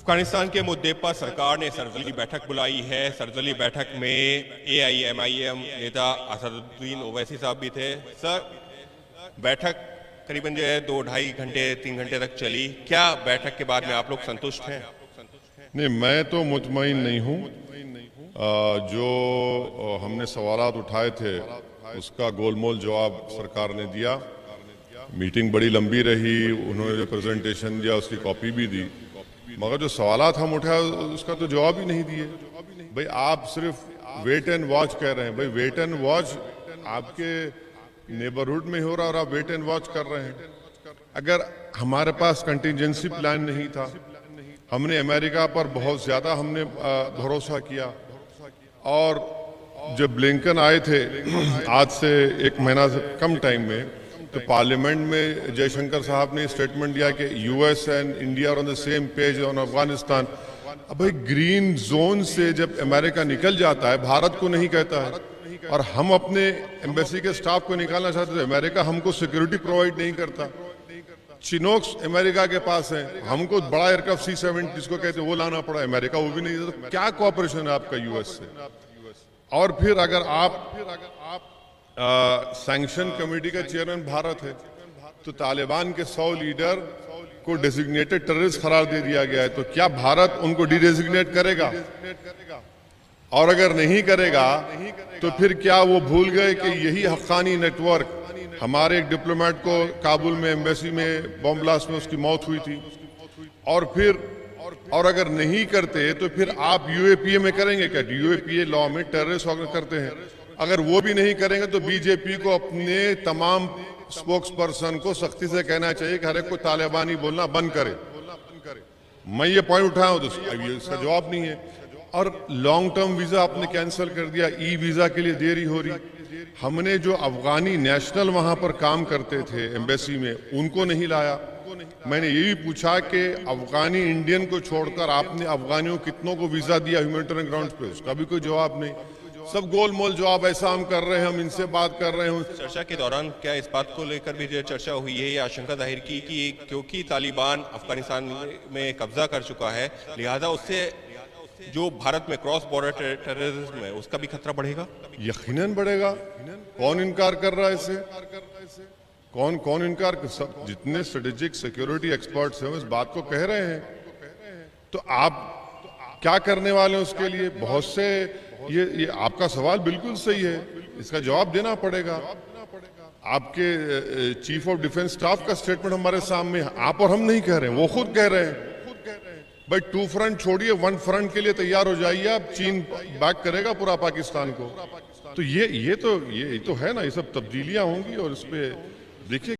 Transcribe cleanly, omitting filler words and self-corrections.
अफगानिस्तान के मुद्दे पर सरकार ने सर्वदलीय बैठक बुलाई है। सर्वदलीय बैठक में AIMIM नेता असदुद्दीन ओवैसी साहब भी थे। सर, बैठक करीबन जो है 2-2.5 घंटे 3 घंटे तक चली। क्या बैठक के बाद में आप लोग संतुष्ट हैं? नहीं, मैं तो मुतमईन नहीं हूँ। जो हमने सवालात उठाए थे उसका गोलमोल जवाब सरकार ने दिया। मीटिंग बड़ी लंबी रही, उन्होंने जो प्रेजेंटेशन दिया उसकी कॉपी भी दी, मगर जो सवालात हम उठाए उसका तो जवाब ही नहीं दिए। भाई आप सिर्फ वेट एंड वॉच कह रहे हैं। भाई वेट एंड वॉच आपके नेबरहुड में हो रहा और आप वेट एंड वॉच कर रहे हैं। अगर हमारे पास कंटिजेंसी प्लान नहीं था, हमने अमेरिका पर बहुत ज्यादा हमने भरोसा किया, और जब ब्लिंकन आए थे आज से 1 महीना से कम टाइम में, तो पार्लियामेंट में जयशंकर साहब ने स्टेटमेंट दिया कि US and India are on the same page on Afghanistan. अब भाई ग्रीन जोन से जब अमेरिका निकल जाता है, भारत को नहीं कहता है, और हम अपने एम्बेसी के स्टाफ को निकालना चाहते थे, अमेरिका हमको सिक्योरिटी प्रोवाइड नहीं करता। चिनोक्स अमेरिका के पास है, हमको बड़ा एयरक्राफ्ट C-70 जिसको कहते हैं वो लाना पड़ा, अमेरिका वो भी नहीं देता। तो क्या कोऑपरेशन है आपका US से? और फिर अगर आप सैंक्शन कमेटी का चेयरमैन भारत है, तो तालिबान के 100 लीडर को डेजिग्नेटेड टेररिस्ट करार दे दिया गया है, तो क्या भारत उनको डिडेजिग्नेट करेगा? और अगर नहीं करेगा तो फिर क्या वो भूल गए कि यही हक्कानी नेटवर्क, हमारे एक डिप्लोमेट को काबुल में एम्बेसी में बॉम्ब ब्लास्ट में उसकी मौत हुई थी, और अगर नहीं करते तो फिर आप UAPA में करेंगे क्या? UAPA लॉ में टेररिस्ट ऑर्गेनाइज करते हैं। अगर वो भी नहीं करेंगे तो BJP को अपने तमाम स्पोक्स पर्सन को सख्ती से कहना चाहिए कि हर एक को तालिबानी बोलना बंद करे। मैं ये पॉइंट उठाया हूं, तो इसका जवाब नहीं है। और लॉन्ग टर्म वीजा आपने कैंसिल कर दिया, वीजा के लिए देरी हो रही। हमने जो अफगानी नेशनल वहां पर काम करते थे एम्बेसी में, उनको नहीं लाया। मैंने यही पूछा कि अफगानी इंडियन को छोड़कर आपने अफगानियों कितनों को वीजा दिया ह्यूमैनिटेरियन ग्राउंड्स पे? उसका भी कोई जवाब नहीं। सब गोलमोल जवाब, ऐसा हम कर रहे हैं, हम इनसे बात कर रहे हैं। चर्चा के दौरान क्या इस बात को लेकर भी जो चर्चा हुई है, ये आशंका जाहिर की कि क्योंकि तालिबान अफगानिस्तान में कब्जा कर चुका है, लिहाजा उससे जो भारत में क्रॉस बॉर्डर टेररिज्म है उसका भी खतरा बढ़ेगा? यकीनन बढ़ेगा। कौन इनकार कर रहा है इससे? कौन इनकार? सब जितने स्ट्रेटेजिक सिक्योरिटी एक्सपर्ट्स हैं इस बात को कह रहे हैं। तो आप क्या करने वाले हैं उसके लिए? बहुत से ये आपका सवाल बिल्कुल सही है, इसका जवाब देना पड़ेगा। आपके चीफ ऑफ डिफेंस स्टाफ का स्टेटमेंट हमारे सामने, आप और हम नहीं कह रहे हैं, वो खुद कह रहे हैं। भाई 2 फ्रंट छोड़िए, 1 फ्रंट के लिए तैयार हो जाइए आप। चीन बैक करेगा पूरा पाकिस्तान को। तो ये तो है ना, ये सब तब्दीलियां होंगी, और इस पे देखिए